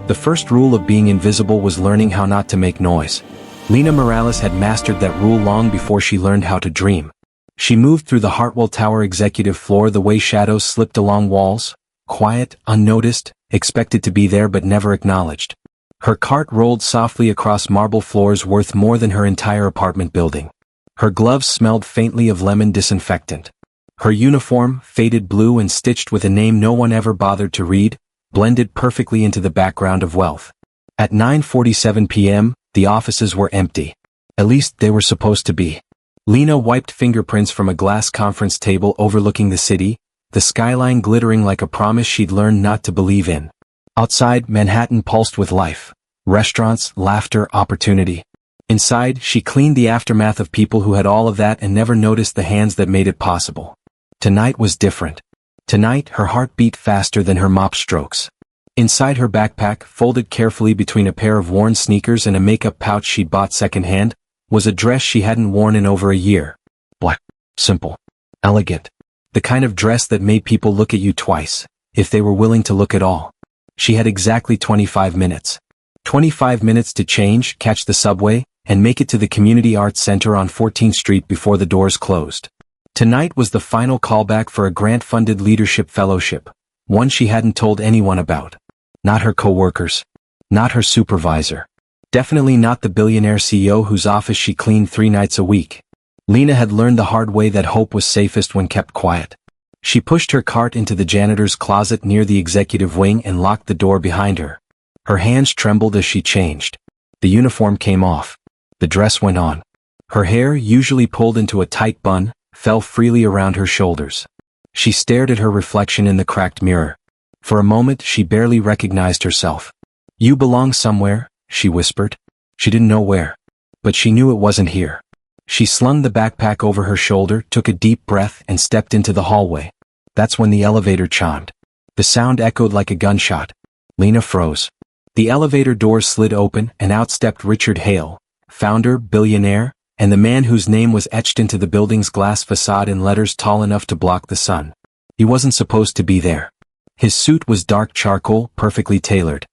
The first rule of being invisible was learning how not to make noise. Lena Morales had mastered that rule long before she learned how to dream. She moved through the Hartwell Tower executive floor the way shadows slipped along walls, quiet, unnoticed, expected to be there but never acknowledged. Her cart rolled softly across marble floors worth more than her entire apartment building. Her gloves smelled faintly of lemon disinfectant. Her uniform, faded blue and stitched with a name no one ever bothered to read, blended perfectly into the background of wealth. At 9:47 p.m., the offices were empty. At least they were supposed to be. Lena wiped fingerprints from a glass conference table overlooking the city, the skyline glittering like a promise she'd learned not to believe in. Outside, Manhattan pulsed with life. Restaurants, laughter, opportunity. Inside, she cleaned the aftermath of people who had all of that and never noticed the hands that made it possible. Tonight was different. Tonight, her heart beat faster than her mop strokes. Inside her backpack, folded carefully between a pair of worn sneakers and a makeup pouch she'd bought secondhand, was a dress she hadn't worn in over a year. Black. Simple. Elegant. The kind of dress that made people look at you twice, if they were willing to look at all. She had exactly 25 minutes. 25 minutes to change, catch the subway, and make it to the Community Arts Center on 14th Street before the doors closed. Tonight was the final callback for a grant-funded leadership fellowship, one she hadn't told anyone about. Not her coworkers. Not her supervisor. Definitely not the billionaire CEO whose office she cleaned 3 nights a week. Lena had learned the hard way that hope was safest when kept quiet. She pushed her cart into the janitor's closet near the executive wing and locked the door behind her. Her hands trembled as she changed. The uniform came off. The dress went on. Her hair, usually pulled into a tight bun, fell freely around her shoulders. She stared at her reflection in the cracked mirror. For a moment she barely recognized herself. "You belong somewhere," she whispered. She didn't know where. But she knew it wasn't here. She slung the backpack over her shoulder, took a deep breath and stepped into the hallway. That's when the elevator chimed. The sound echoed like a gunshot. Lena froze. The elevator doors slid open and out stepped Richard Hale, founder, billionaire, and the man whose name was etched into the building's glass facade in letters tall enough to block the sun. He wasn't supposed to be there. His suit was dark charcoal, perfectly tailored.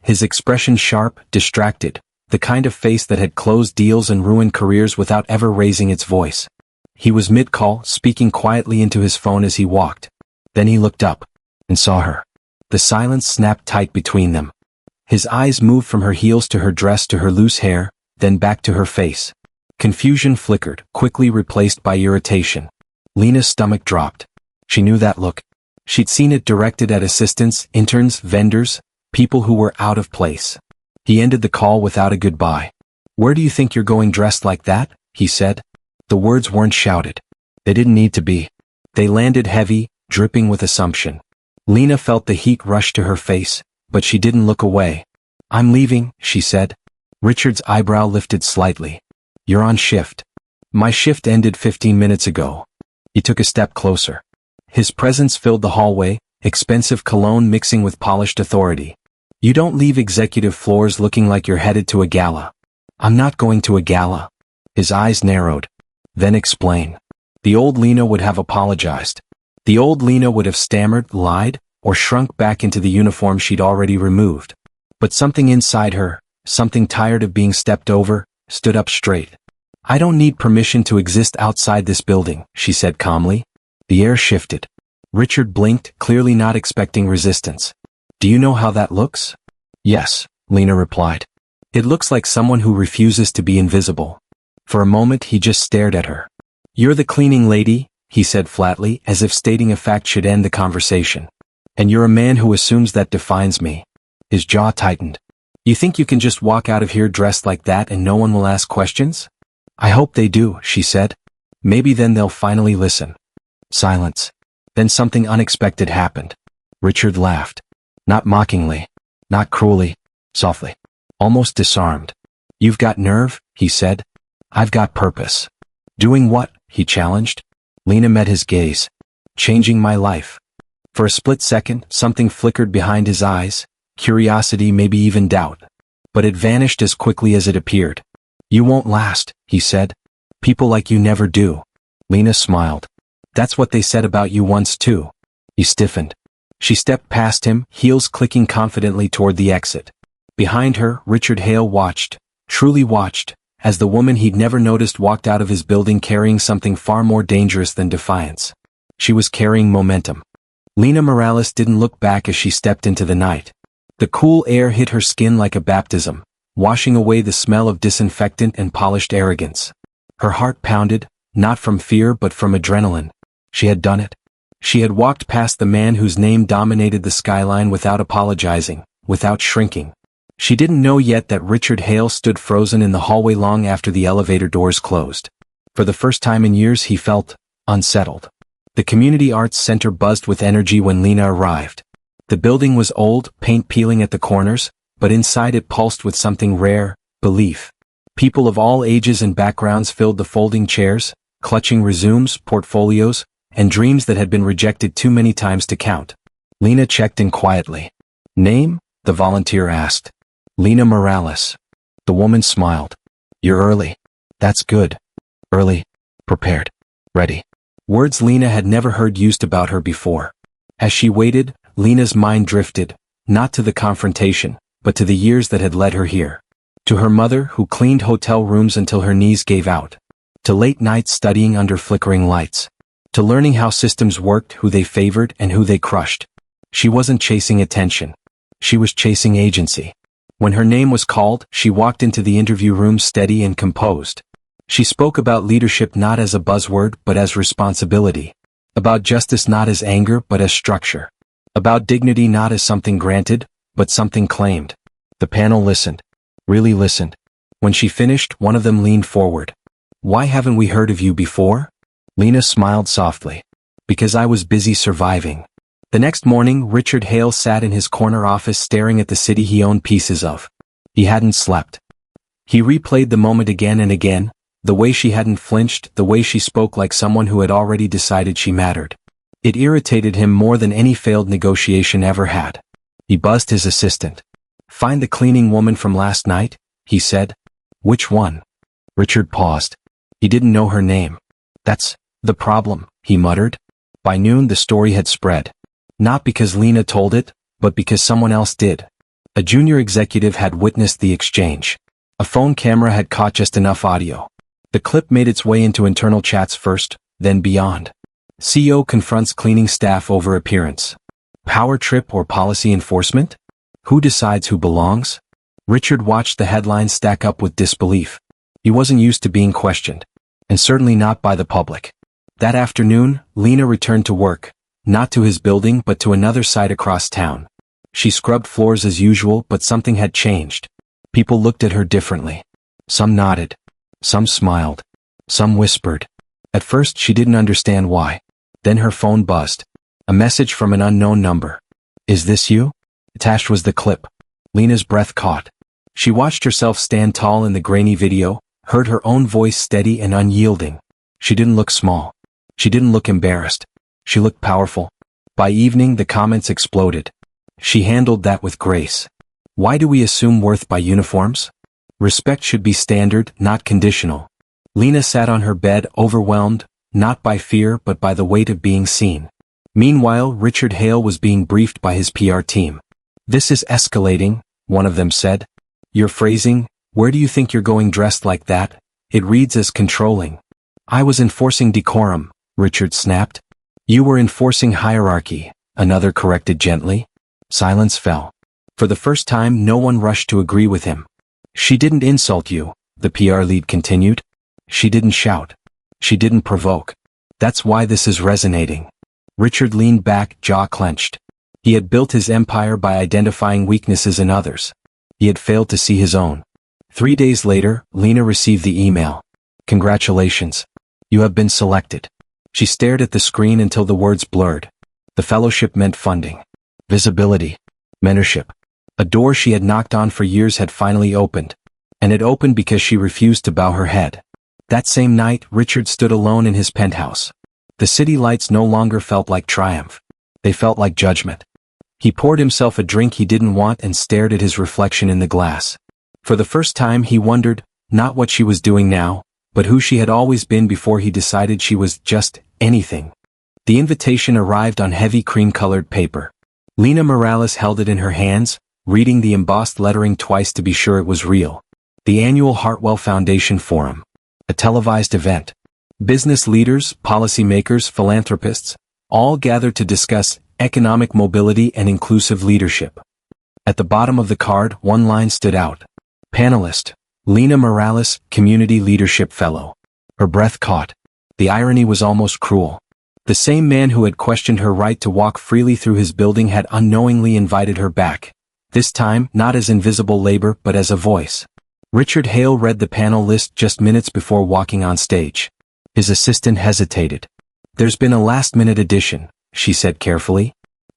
His expression sharp, distracted, the kind of face that had closed deals and ruined careers without ever raising its voice. He was mid-call, speaking quietly into his phone as he walked. Then he looked up and saw her. The silence snapped tight between them. His eyes moved from her heels to her dress to her loose hair, then back to her face. Confusion flickered, quickly replaced by irritation. Lena's stomach dropped. She knew that look. She'd seen it directed at assistants, interns, vendors, people who were out of place. He ended the call without a goodbye. "Where do you think you're going dressed like that?" he said. The words weren't shouted. They didn't need to be. They landed heavy, dripping with assumption. Lena felt the heat rush to her face, but she didn't look away. "I'm leaving," she said. Richard's eyebrow lifted slightly. "You're on shift." "My shift ended 15 minutes ago." He took a step closer. His presence filled the hallway, expensive cologne mixing with polished authority. "You don't leave executive floors looking like you're headed to a gala." "I'm not going to a gala." His eyes narrowed. "Then explain." The old Lena would have apologized. The old Lena would have stammered, lied, or shrunk back into the uniform she'd already removed. But something inside her, something tired of being stepped over, stood up straight. "I don't need permission to exist outside this building," she said calmly. The air shifted. Richard blinked, clearly not expecting resistance. "Do you know how that looks?" "Yes," Lena replied. "It looks like someone who refuses to be invisible." For a moment he just stared at her. "You're the cleaning lady," he said flatly, as if stating a fact should end the conversation. "And you're a man who assumes that defines me." His jaw tightened. "You think you can just walk out of here dressed like that and no one will ask questions?" "I hope they do," she said. "Maybe then they'll finally listen." Silence. Then something unexpected happened. Richard laughed. Not mockingly. Not cruelly. Softly. Almost disarmed. "You've got nerve," he said. "I've got purpose." "Doing what?" he challenged. Lena met his gaze. "Changing my life." For a split second, something flickered behind his eyes, curiosity, maybe even doubt. But it vanished as quickly as it appeared. "You won't last," he said. "People like you never do." Lena smiled. "That's what they said about you once too." He stiffened. She stepped past him, heels clicking confidently toward the exit. Behind her, Richard Hale watched, truly watched, as the woman he'd never noticed walked out of his building carrying something far more dangerous than defiance. She was carrying momentum. Lina Morales didn't look back as she stepped into the night. The cool air hit her skin like a baptism, washing away the smell of disinfectant and polished arrogance. Her heart pounded, not from fear but from adrenaline. She had done it. She had walked past the man whose name dominated the skyline without apologizing, without shrinking. She didn't know yet that Richard Hale stood frozen in the hallway long after the elevator doors closed. For the first time in years he felt unsettled. The Community Arts Center buzzed with energy when Lina arrived. The building was old, paint peeling at the corners, but inside it pulsed with something rare, belief. People of all ages and backgrounds filled the folding chairs, clutching resumes, portfolios, and dreams that had been rejected too many times to count. Lina checked in quietly. "Name?" the volunteer asked. "Lina Morales." The woman smiled. "You're early." "That's good." "Early. Prepared. Ready." Words Lina had never heard used about her before. As she waited, Lina's mind drifted, not to the confrontation, but to the years that had led her here. To her mother who cleaned hotel rooms until her knees gave out. To late nights studying under flickering lights. To learning how systems worked, who they favored and who they crushed. She wasn't chasing attention. She was chasing agency. When her name was called, she walked into the interview room steady and composed. She spoke about leadership not as a buzzword but as responsibility. About justice not as anger but as structure. About dignity not as something granted, but something claimed. The panel listened. Really listened. When she finished, one of them leaned forward. "Why haven't we heard of you before?" Lina smiled softly. "Because I was busy surviving." The next morning, Richard Hale sat in his corner office staring at the city he owned pieces of. He hadn't slept. He replayed the moment again and again, the way she hadn't flinched, the way she spoke like someone who had already decided she mattered. It irritated him more than any failed negotiation ever had. He buzzed his assistant. "Find the cleaning woman from last night?" he said. "Which one?" Richard paused. He didn't know her name. "That's the problem," he muttered. By noon the story had spread. Not because Lina told it, but because someone else did. A junior executive had witnessed the exchange. A phone camera had caught just enough audio. The clip made its way into internal chats first, then beyond. CEO confronts cleaning staff over appearance. Power trip or policy enforcement? Who decides who belongs? Richard watched the headlines stack up with disbelief. He wasn't used to being questioned. And certainly not by the public. That afternoon, Lina returned to work, not to his building but to another site across town. She scrubbed floors as usual, but something had changed. People looked at her differently. Some nodded. Some smiled. Some whispered. At first she didn't understand why. Then her phone buzzed. A message from an unknown number. "Is this you?" Attached was the clip. Lina's breath caught. She watched herself stand tall in the grainy video, heard her own voice steady and unyielding. She didn't look small. She didn't look embarrassed. She looked powerful. By evening the comments exploded. She handled that with grace. Why do we assume worth by uniforms? Respect should be standard, not conditional. Lina sat on her bed, overwhelmed, not by fear but by the weight of being seen. Meanwhile, Richard Hale was being briefed by his PR team. "This is escalating," one of them said. "Your phrasing, where do you think you're going dressed like that? It reads as controlling." "I was enforcing decorum," Richard snapped. "You were enforcing hierarchy," another corrected gently. Silence fell. For the first time no one rushed to agree with him. "She didn't insult you," the PR lead continued. "She didn't shout. She didn't provoke. That's why this is resonating." Richard leaned back, jaw clenched. He had built his empire by identifying weaknesses in others. He had failed to see his own. 3 days later, Lina received the email. "Congratulations. You have been selected." She stared at the screen until the words blurred. The fellowship meant funding. Visibility. Mentorship. A door she had knocked on for years had finally opened. And it opened because she refused to bow her head. That same night, Richard stood alone in his penthouse. The city lights no longer felt like triumph. They felt like judgment. He poured himself a drink he didn't want and stared at his reflection in the glass. For the first time he wondered, not what she was doing now, but who she had always been before he decided she was just anything. The invitation arrived on heavy cream-colored paper. Lina Morales held it in her hands, reading the embossed lettering twice to be sure it was real. The annual Hartwell Foundation Forum. A televised event. Business leaders, policymakers, philanthropists, all gathered to discuss economic mobility and inclusive leadership. At the bottom of the card, one line stood out. Panelist, Lina Morales, Community Leadership Fellow. Her breath caught. The irony was almost cruel. The same man who had questioned her right to walk freely through his building had unknowingly invited her back. This time, not as invisible labor but as a voice. Richard Hale read the panel list just minutes before walking on stage. His assistant hesitated. "There's been a last-minute addition," she said carefully.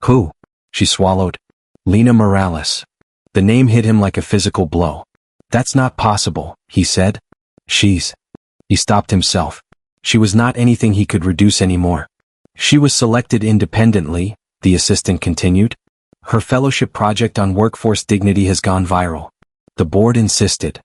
"Who?" She swallowed. "Lina Morales." The name hit him like a physical blow. "That's not possible," he said. "She's..." He stopped himself. She was not anything he could reduce anymore. "She was selected independently," the assistant continued. "Her fellowship project on workforce dignity has gone viral. The board insisted."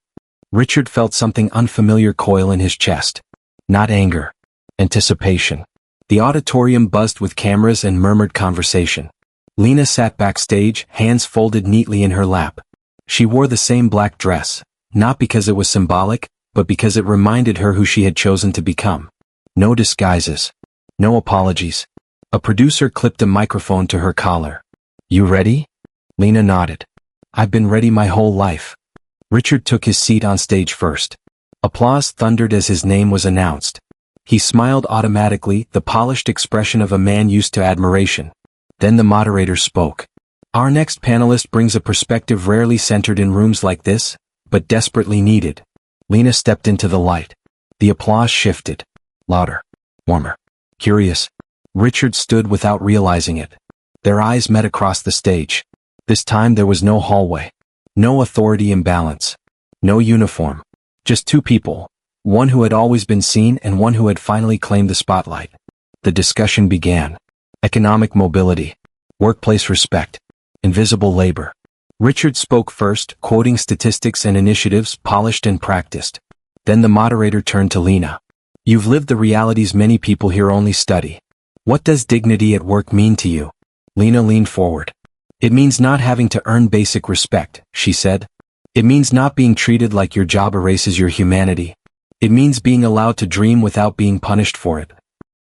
Richard felt something unfamiliar coil in his chest. Not anger. Anticipation. The auditorium buzzed with cameras and murmured conversation. Lina sat backstage, hands folded neatly in her lap. She wore the same black dress, not because it was symbolic, but because it reminded her who she had chosen to become. No disguises. No apologies. A producer clipped a microphone to her collar. "You ready?" Lina nodded. "I've been ready my whole life." Richard took his seat on stage first. Applause thundered as his name was announced. He smiled automatically, the polished expression of a man used to admiration. Then the moderator spoke. "Our next panelist brings a perspective rarely centered in rooms like this, but desperately needed." Lina stepped into the light. The applause shifted. Louder. Warmer. Curious. Richard stood without realizing it. Their eyes met across the stage. This time there was no hallway. No authority imbalance. No uniform. Just two people. One who had always been seen and one who had finally claimed the spotlight. The discussion began. Economic mobility. Workplace respect. Invisible labor. Richard spoke first, quoting statistics and initiatives polished and practiced. Then the moderator turned to Lina. "You've lived the realities many people here only study. What does dignity at work mean to you?" Lina leaned forward. "It means not having to earn basic respect," she said. "It means not being treated like your job erases your humanity. It means being allowed to dream without being punished for it."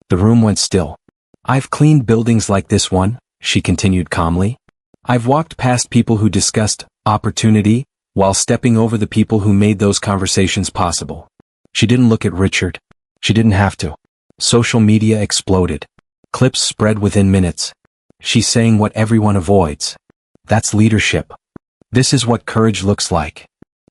The room went still. "I've cleaned buildings like this one," she continued calmly. "I've walked past people who discussed opportunity while stepping over the people who made those conversations possible." She didn't look at Richard. She didn't have to. Social media exploded. Clips spread within minutes. She's saying what everyone avoids. That's leadership. This is what courage looks like.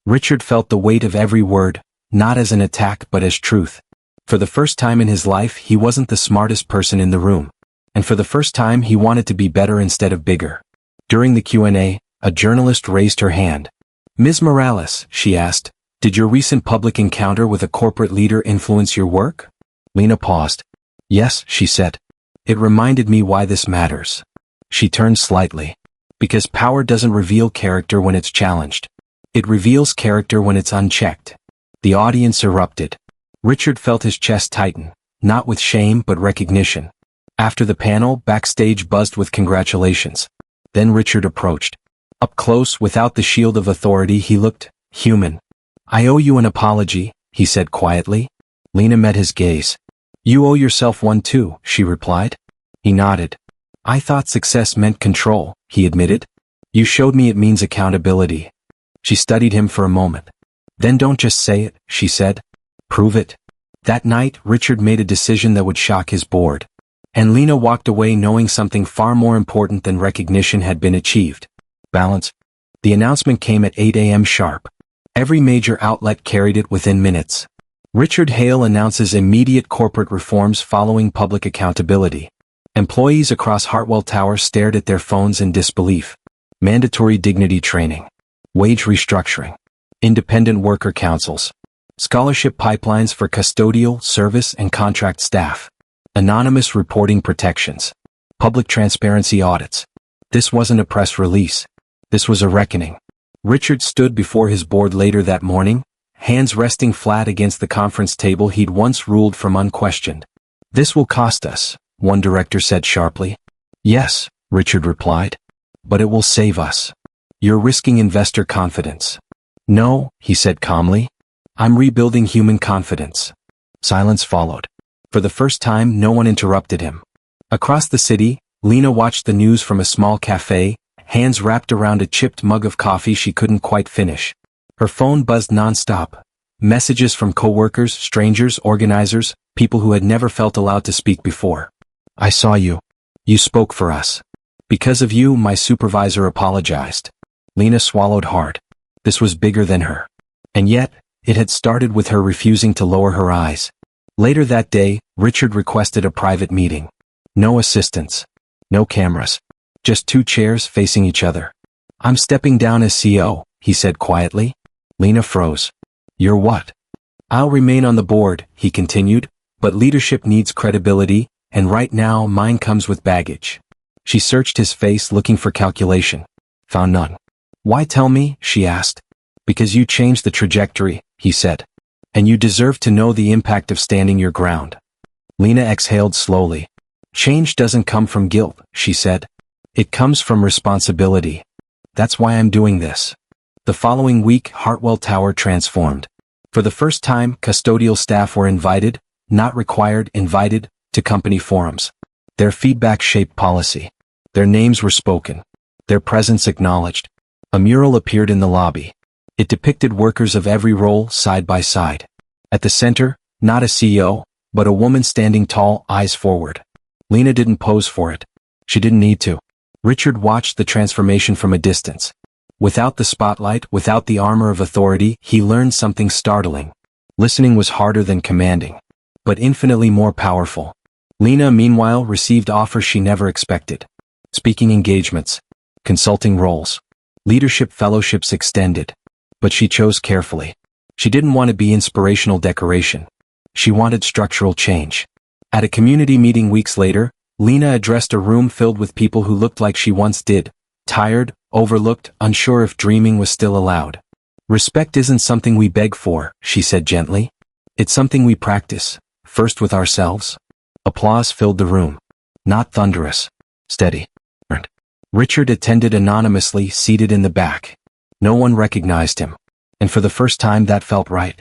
Richard felt the weight of every word, not as an attack but as truth. For the first time in his life he wasn't the smartest person in the room. And for the first time he wanted to be better instead of bigger. During the Q&A, a journalist raised her hand. "Ms. Morales," she asked, "did your recent public encounter with a corporate leader influence your work?" Lina paused. "Yes," she said. "It reminded me why this matters." She turned slightly. "Because power doesn't reveal character when it's challenged. It reveals character when it's unchecked." The audience erupted. Richard felt his chest tighten, not with shame but recognition. After the panel, backstage buzzed with congratulations. Then Richard approached. Up close, without the shield of authority, he looked human. "I owe you an apology," he said quietly. Lina met his gaze. "You owe yourself one too," she replied. He nodded. "I thought success meant control," he admitted. "You showed me it means accountability." She studied him for a moment. "Then don't just say it," she said. "Prove it." That night, Richard made a decision that would shock his board. And Lina walked away knowing something far more important than recognition had been achieved. Balance. The announcement came at 8 a.m. sharp. Every major outlet carried it within minutes. Richard Hale announces immediate corporate reforms following public accountability. Employees across Hartwell Tower stared at their phones in disbelief. Mandatory dignity training. Wage restructuring. Independent worker councils. Scholarship pipelines for custodial, service, and contract staff. Anonymous reporting protections. Public transparency audits. This wasn't a press release. This was a reckoning. Richard stood before his board later that morning, hands resting flat against the conference table he'd once ruled from unquestioned. "This will cost us," one director said sharply. "Yes," Richard replied. "But it will save us." You're risking investor confidence. No, he said calmly. I'm rebuilding human confidence. Silence followed. For the first time, no one interrupted him. Across the city, Lena watched the news from a small cafe, hands wrapped around a chipped mug of coffee she couldn't quite finish. Her phone buzzed nonstop. Messages from coworkers, strangers, organizers, people who had never felt allowed to speak before. I saw you. You spoke for us. Because of you, my supervisor apologized. Lena swallowed hard. This was bigger than her. And yet, it had started with her refusing to lower her eyes. Later that day, Richard requested a private meeting. No assistants. No cameras. Just 2 chairs facing each other. I'm stepping down as CEO, he said quietly. Lena froze. You're what? I'll remain on the board, he continued, but leadership needs credibility, and right now mine comes with baggage. She searched his face looking for calculation. Found none. Why tell me? She asked. Because you changed the trajectory, he said. And you deserve to know the impact of standing your ground. Lena exhaled slowly. Change doesn't come from guilt, she said. It comes from responsibility. That's why I'm doing this. The following week, Hartwell Tower transformed. For the first time, custodial staff were invited, not required, invited, to company forums. Their feedback shaped policy. Their names were spoken. Their presence acknowledged. A mural appeared in the lobby. It depicted workers of every role side by side. At the center, not a CEO, but a woman standing tall, eyes forward. Lena didn't pose for it. She didn't need to. Richard watched the transformation from a distance. Without the spotlight, without the armor of authority, he learned something startling. Listening was harder than commanding, but infinitely more powerful. Lena, meanwhile, received offers she never expected. Speaking engagements, consulting roles, leadership fellowships extended. But she chose carefully. She didn't want to be inspirational decoration. She wanted structural change. At a community meeting weeks later, Lena addressed a room filled with people who looked like she once did, tired, overlooked, unsure if dreaming was still allowed. Respect isn't something we beg for, she said gently. It's something we practice, first with ourselves. Applause filled the room. Not thunderous. Steady. Earned. Richard attended anonymously, seated in the back. No one recognized him. And for the first time that felt right.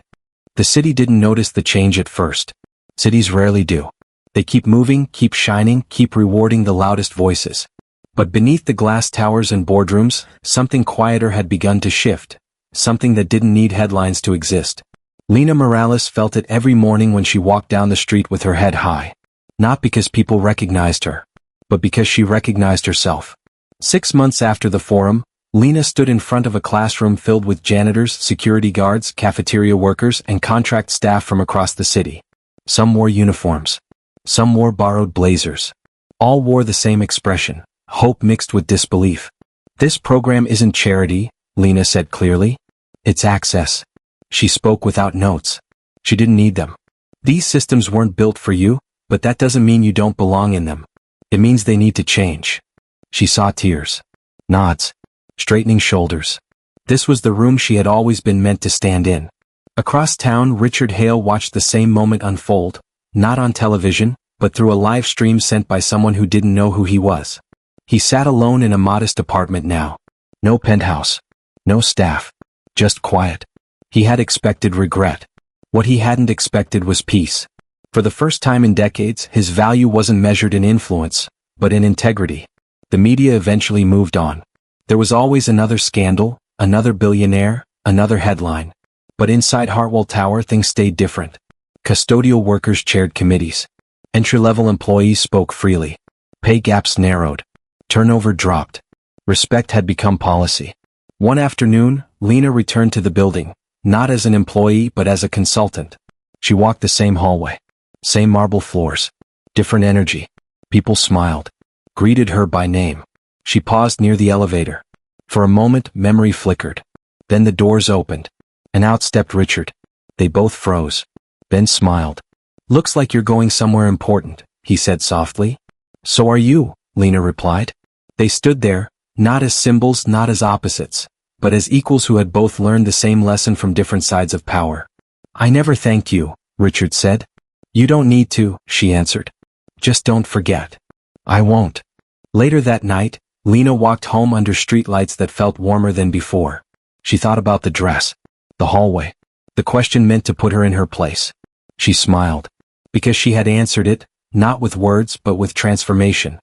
The city didn't notice the change at first. Cities rarely do. They keep moving, keep shining, keep rewarding the loudest voices. But beneath the glass towers and boardrooms, something quieter had begun to shift. Something that didn't need headlines to exist. Lena Morales felt it every morning when she walked down the street with her head high. Not because people recognized her, but because she recognized herself. 6 months after the forum, Lena stood in front of a classroom filled with janitors, security guards, cafeteria workers, and contract staff from across the city. Some wore uniforms. Some wore borrowed blazers. All wore the same expression, hope mixed with disbelief. This program isn't charity, Lena said clearly. It's access. She spoke without notes. She didn't need them. These systems weren't built for you, but that doesn't mean you don't belong in them. It means they need to change. She saw tears. Nods. Straightening shoulders. This was the room she had always been meant to stand in. Across town, Richard Hale watched the same moment unfold, not on television, but through a live stream sent by someone who didn't know who he was. He sat alone in a modest apartment now. No penthouse. No staff. Just quiet. He had expected regret. What he hadn't expected was peace. For the first time in decades, his value wasn't measured in influence, but in integrity. The media eventually moved on. There was always another scandal, another billionaire, another headline. But inside Hartwell Tower things stayed different. Custodial workers chaired committees. Entry-level employees spoke freely. Pay gaps narrowed. Turnover dropped. Respect had become policy. One afternoon, Lena returned to the building, not as an employee but as a consultant. She walked the same hallway. Same marble floors. Different energy. People smiled. Greeted her by name. She paused near the elevator. For a moment, memory flickered. Then the doors opened. And out stepped Richard. They both froze. Then smiled. Looks like you're going somewhere important, he said softly. So are you, Lena replied. They stood there, not as symbols, not as opposites, but as equals who had both learned the same lesson from different sides of power. I never thanked you, Richard said. You don't need to, she answered. Just don't forget. I won't. Later that night, Lena walked home under streetlights that felt warmer than before. She thought about the dress, the hallway, the question meant to put her in her place. She smiled. Because she had answered it, not with words but with transformation.